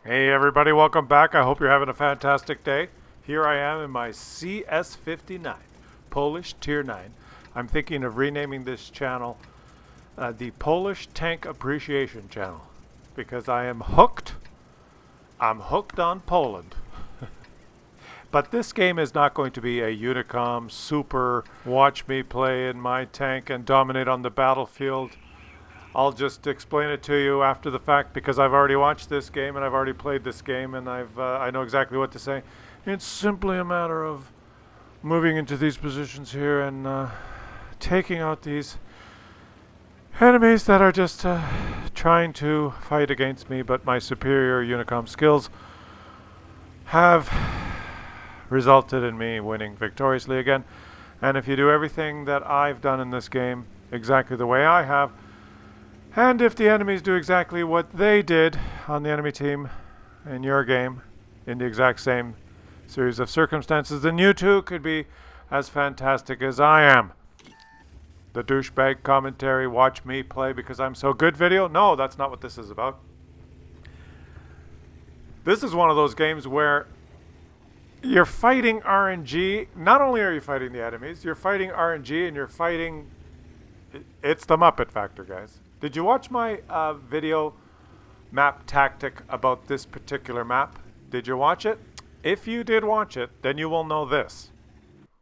Hey everybody, welcome back. I hope you're having a fantastic day. Here I am in my CS59, Polish Tier 9. I'm thinking of renaming this channel the Polish Tank Appreciation Channel because I am hooked. I'm hooked on Poland. But this game is not going to be a Unicom super watch me play in my tank and dominate on the battlefield. I'll just explain it to you after the fact because I've already watched this game and I've already played this game and I know exactly what to say. It's simply a matter of moving into these positions here and taking out these enemies that are just trying to fight against me, but my superior Unicom skills have resulted in me winning victoriously again. And if you do everything that I've done in this game exactly the way I have, and if the enemies do exactly what they did on the enemy team in your game, in the exact same series of circumstances, then you too could be as fantastic as I am. The douchebag commentary, watch me play because I'm so good video? No, that's not what this is about. This is one of those games where you're fighting RNG. Not only are you fighting the enemies, you're fighting RNG and you're fighting... It's the Muppet factor, guys. Did you watch my video map tactic about this particular map? Did you watch it? If you did watch it, then you will know this.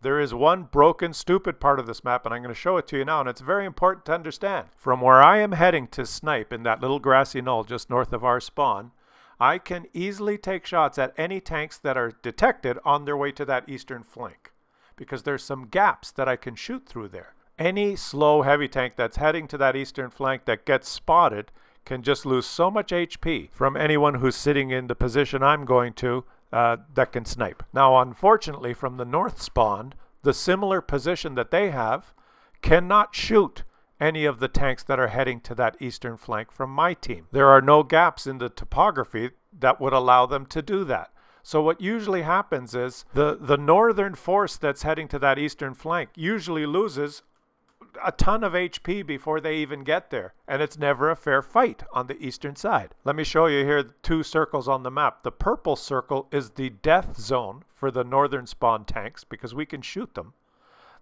There is one broken, stupid part of this map, and I'm going to show it to you now, and it's very important to understand. From where I am heading to snipe in that little grassy knoll just north of our spawn, I can easily take shots at any tanks that are detected on their way to that eastern flank, because there's some gaps that I can shoot through there. Any slow heavy tank that's heading to that eastern flank that gets spotted can just lose so much HP from anyone who's sitting in the position I'm going to that can snipe. Now, unfortunately, from the north spawn, the similar position that they have cannot shoot any of the tanks that are heading to that eastern flank from my team. There are no gaps in the topography that would allow them to do that. So what usually happens is the northern force that's heading to that eastern flank usually loses a ton of HP before they even get there, and it's never a fair fight on the eastern side. Let me show you here the two circles on the map. The purple circle is the death zone for the northern spawn tanks because we can shoot them.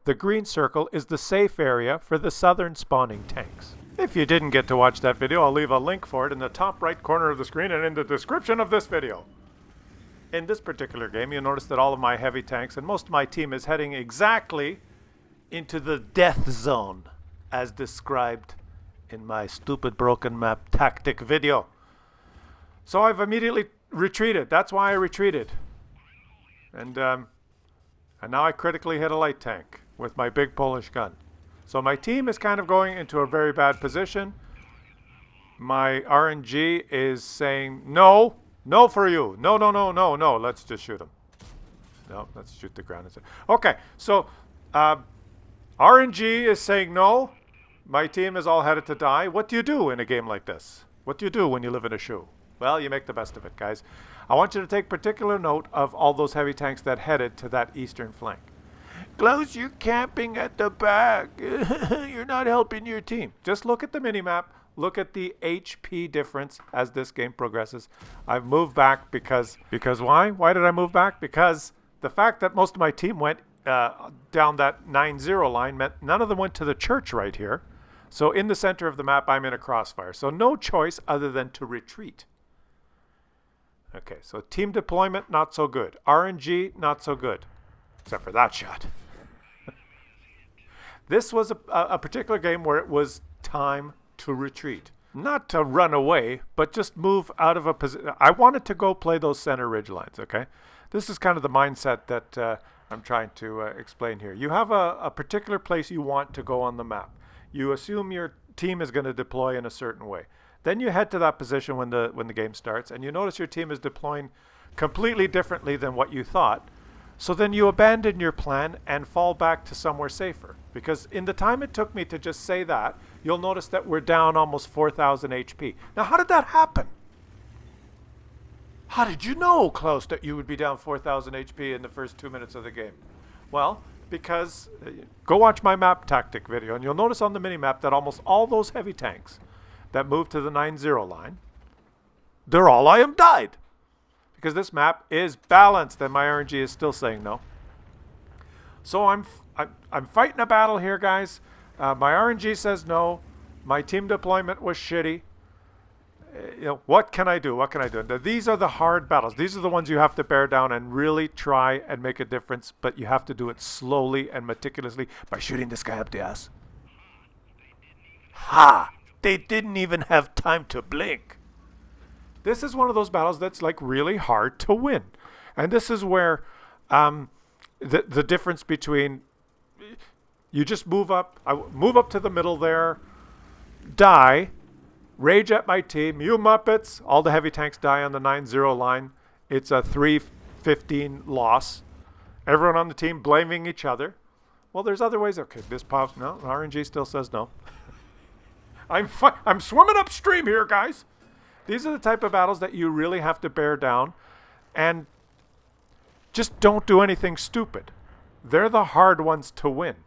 The green circle is the safe area for the southern spawning tanks. If you didn't get to watch that video, I'll leave a link for it in the top right corner of the screen and in the description of this video. In this particular game, you'll notice that all of my heavy tanks and most of my team is heading exactly into the death zone as described in my stupid broken map tactic video. So I've immediately retreated. That's why I retreated. And now I critically hit a light tank with my big Polish gun. So my team is kind of going into a very bad position. My RNG is saying no, no for you. No, no, no, no, no. Let's just shoot him. No, let's shoot the ground. Okay, so RNG is saying no. My team is all headed to die. What do you do in a game like this? What do you do when you live in a shoe? Well, you make the best of it, guys. I want you to take particular note of all those heavy tanks that headed to that eastern flank. Klaus, you're camping at the back. You're not helping your team. Just look at the minimap. Look at the HP difference as this game progresses. I've moved back because why? Why did I move back? Because the fact that most of my team went down that 9-0 line meant none of them went to the church right here. So in the center of the map, I'm in a crossfire. So no choice other than to retreat. Okay, so team deployment, not so good. RNG, not so good. Except for that shot. This was a particular game where it was time to retreat. Not to run away, but just move out of a position. I wanted to go play those center ridge lines, okay? This is kind of the mindset that I'm trying to explain here. You have a particular place you want to go on the map. You assume your team is going to deploy in a certain way. Then you head to that position when the game starts, and you notice your team is deploying completely differently than what you thought. So then you abandon your plan and fall back to somewhere safer. Because in the time it took me to just say that, you'll notice that we're down almost 4,000 HP. Now, how did that happen? How did you know, Klaus, that you would be down 4,000 HP in the first 2 minutes of the game? Well, because go watch my map tactic video, and you'll notice on the minimap that almost all those heavy tanks that moved to the 9-0 line, they're all died. because this map is balanced, and my RNG is still saying no. So I'm fighting a battle here, guys. My RNG says no. My team deployment was shitty. What can I do? What can I do? Now, these are the hard battles. These are the ones you have to bear down and really try and make a difference, but you have to do it slowly and meticulously by shooting this guy up the ass. Ha! They didn't even have time to blink. This is one of those battles that's like really hard to win. And this is where the difference between you just move up, move up to the middle there, die, rage at my team, you Muppets, all the heavy tanks die on the 9-0 line. It's a 3-15 loss. Everyone on the team blaming each other. Well, there's other ways. Okay, this pops. No, RNG still says no. I'm swimming upstream here, guys. These are the type of battles that you really have to bear down, and just don't do anything stupid. They're the hard ones to win.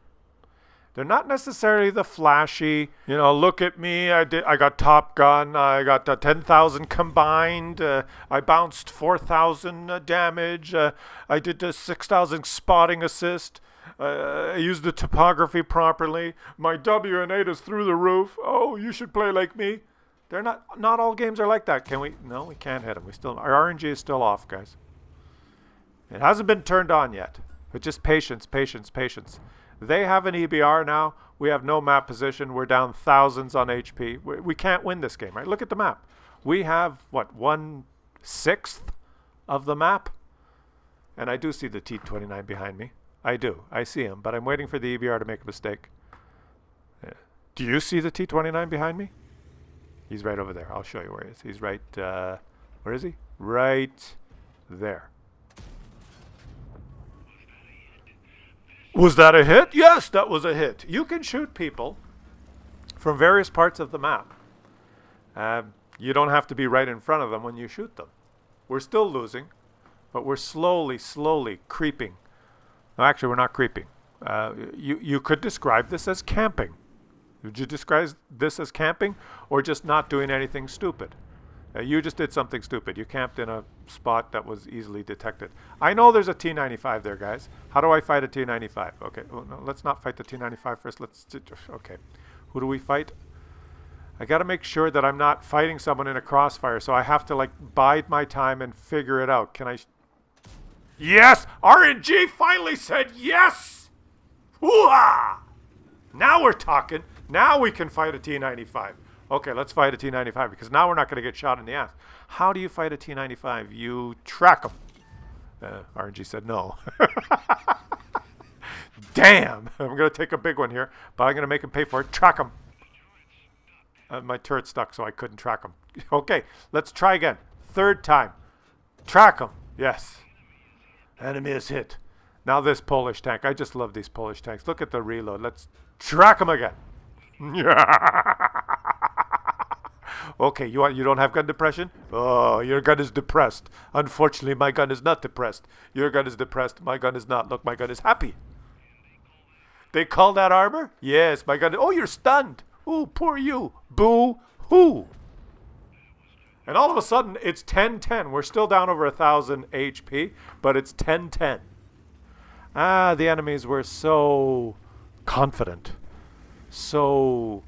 They're not necessarily the flashy, look at me, I got Top Gun, I got 10,000 combined, I bounced 4,000 damage, I did 6,000 spotting assist, I used the topography properly, my WN8 is through the roof, oh, you should play like me. They're not all games are like that. Can we? No, we can't hit them. Our RNG is still off, guys. It hasn't been turned on yet, but just patience, patience, patience. They have an EBR now. We have no map position. We're down thousands on HP. We can't win this game, right? Look at the map. We have, what, 1/6 of the map? And I do see the T-29 behind me. I do. I see him, but I'm waiting for the EBR to make a mistake. Do you see the T-29 behind me? He's right over there. I'll show you where he is. He's right, where is he? Right there. Was that a hit? Yes, that was a hit. You can shoot people from various parts of the map. You don't have to be right in front of them when you shoot them. We're still losing, but we're slowly creeping. No, actually, we're not creeping. You could describe this as camping. Would you describe this as camping or just not doing anything stupid? You just did something stupid. You camped in a spot that was easily detected. I know there's a T-95 there, guys. How do I fight a T-95? Okay, well, no, let's not fight the T-95 first. Okay, who do we fight? I got to make sure that I'm not fighting someone in a crossfire, so I have to like bide my time and figure it out. Can I? Yes! RNG finally said yes! Hoo-ha! Now we're talking. Now we can fight a T-95. Okay, let's fight a T-95 because now we're not going to get shot in the ass. How do you fight a T-95? You track them. RNG said no. Damn! I'm going to take a big one here, but I'm going to make him pay for it. Track him. My turret stuck, so I couldn't track him. Okay, let's try again. Third time. Track him. Yes. Enemy is hit. Now this Polish tank. I just love these Polish tanks. Look at the reload. Let's track him again. Okay, you don't have gun depression? Oh, your gun is depressed. Unfortunately, my gun is not depressed. Your gun is depressed. My gun is not. Look, my gun is happy. They call that armor? Yes, my gun. Oh, you're stunned. Oh, poor you. Boo-hoo. And all of a sudden, it's 10-10. We're still down over 1,000 HP, but it's 10-10. The enemies were so confident. So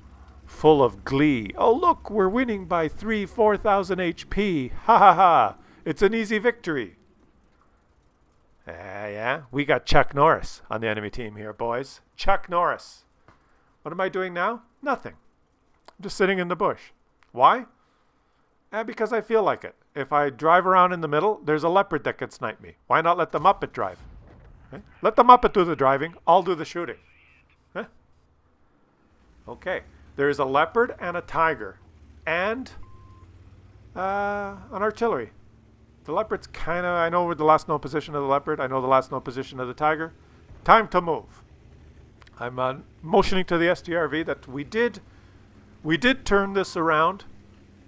full of glee. Oh, look, we're winning by 4,000 HP. Ha ha ha. It's an easy victory. Yeah, we got Chuck Norris on the enemy team here, boys. Chuck Norris. What am I doing now? Nothing. I'm just sitting in the bush. Why? Because I feel like it. If I drive around in the middle, there's a leopard that can snipe me. Why not let the Muppet drive? Okay? Let the Muppet do the driving. I'll do the shooting. Huh? Okay. There's a leopard and a tiger. And an artillery. The leopard's kind of... I know the last known position of the leopard. I know the last known position of the tiger. Time to move. I'm motioning to the STRV that we did turn this around.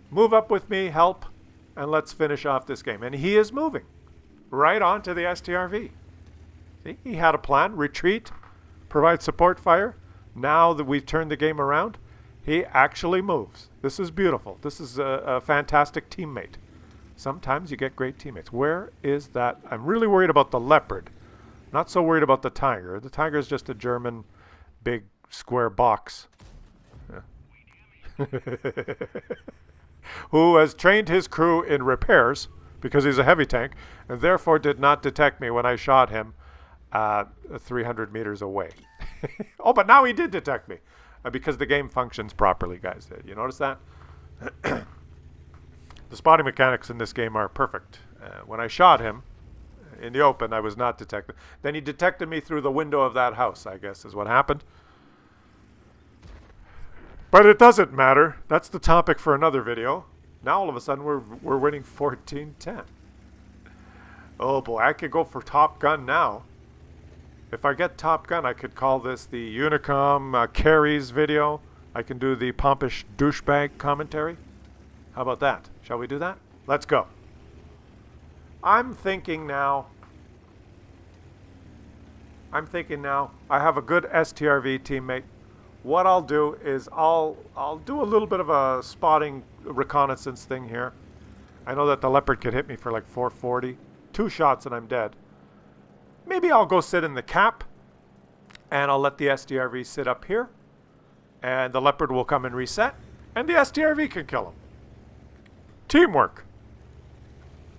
Move up with me, help, and let's finish off this game. And he is moving right on to the STRV. See, he had a plan. Retreat, provide support fire. Now that we've turned the game around, he actually moves. This is beautiful. This is a fantastic teammate. Sometimes you get great teammates. Where is that? I'm really worried about the leopard. Not so worried about the tiger. The tiger is just a German big square box. Yeah. Who has trained his crew in repairs because he's a heavy tank and therefore did not detect me when I shot him 300 meters away. Oh, but now he did detect me because the game functions properly, guys. You notice that? The spotting mechanics in this game are perfect. When I shot him in the open, I was not detected. Then he detected me through the window of that house, I guess is what happened. But it doesn't matter. That's the topic for another video. Now all of a sudden we're winning 14-10. Oh boy, I could go for Top Gun now. If I get Top Gun, I could call this the Unicom carries video. I can do the pompish douchebag commentary. How about that? Shall we do that? Let's go. I'm thinking now. I have a good STRV teammate. What I'll do is I'll do a little bit of a spotting reconnaissance thing here. I know that the leopard could hit me for like 440. 2 shots and I'm dead. Maybe I'll go sit in the cap and I'll let the STRV sit up here and the leopard will come and reset and the STRV can kill him. Teamwork.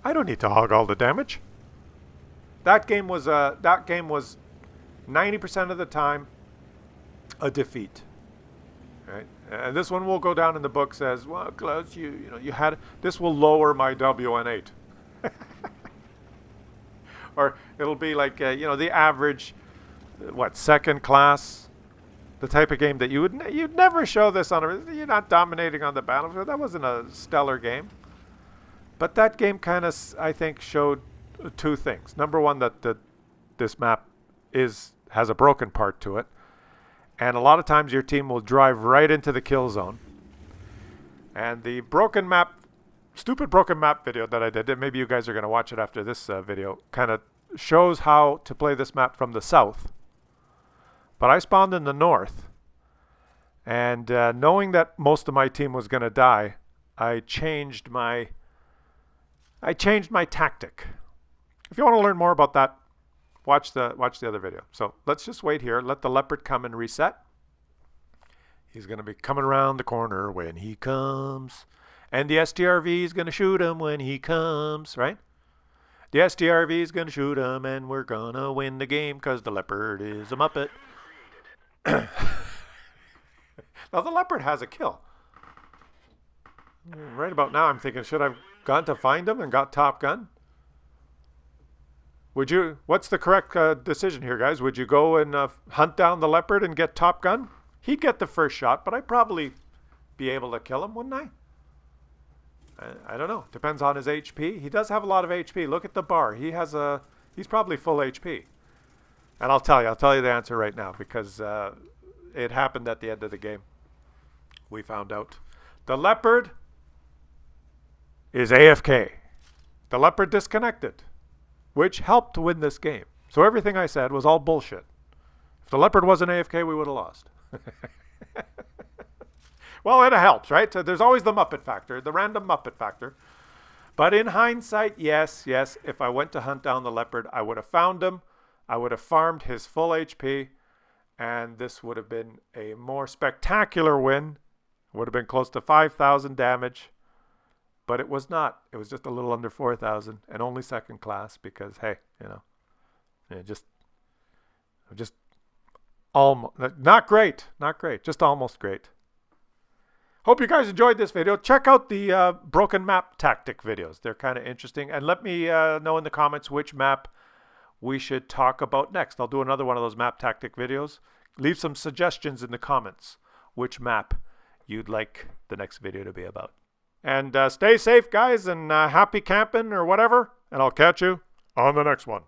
I don't need to hog all the damage. That game was 90% of the time a defeat. Right? And this one will go down in the books as, well, Claus, you had this will lower my WN8. Or it'll be like the average second class, the type of game that you'd never show this on you're not dominating on the battlefield. That wasn't a stellar game. But that game kind of, I think, showed 2 things. Number one, that this map has a broken part to it. And a lot of times your team will drive right into the kill zone. And the stupid broken map video that I did, maybe you guys are going to watch it after this video, kind of shows how to play this map from the south. But I spawned in the north. And knowing that most of my team was going to die, I changed my tactic. If you want to learn more about that, watch the other video. So let's just wait here. Let the leopard come and reset. He's going to be coming around the corner when he comes. And the STRV is going to shoot him when he comes, right? The STRV is going to shoot him and we're going to win the game because the leopard is a Muppet. Now the leopard has a kill. Right about now I'm thinking, should I have gone to find him and got Top Gun? What's the correct decision here, guys? Would you go and hunt down the leopard and get Top Gun? He'd get the first shot, but I'd probably be able to kill him, wouldn't I? I don't know. Depends on his HP. He does have a lot of HP. Look at the bar. He's probably full HP. And I'll tell you the answer right now because it happened at the end of the game. We found out. The leopard is AFK. The leopard disconnected, which helped win this game. So everything I said was all bullshit. If the leopard wasn't AFK, we would have lost. Well, it helps, right? So there's always the Muppet factor, the random Muppet factor. But in hindsight, yes, if I went to hunt down the leopard, I would have found him. I would have farmed his full HP. And this would have been a more spectacular win. Would have been close to 5,000 damage. But it was not. It was just a little under 4,000 and only second class because, hey, just almost, not great, just almost great. Hope you guys enjoyed this video. Check out the broken map tactic videos. They're kind of interesting. And let me know in the comments which map we should talk about next. I'll do another one of those map tactic videos. Leave some suggestions in the comments which map you'd like the next video to be about. And stay safe, guys, and happy camping or whatever. And I'll catch you on the next one.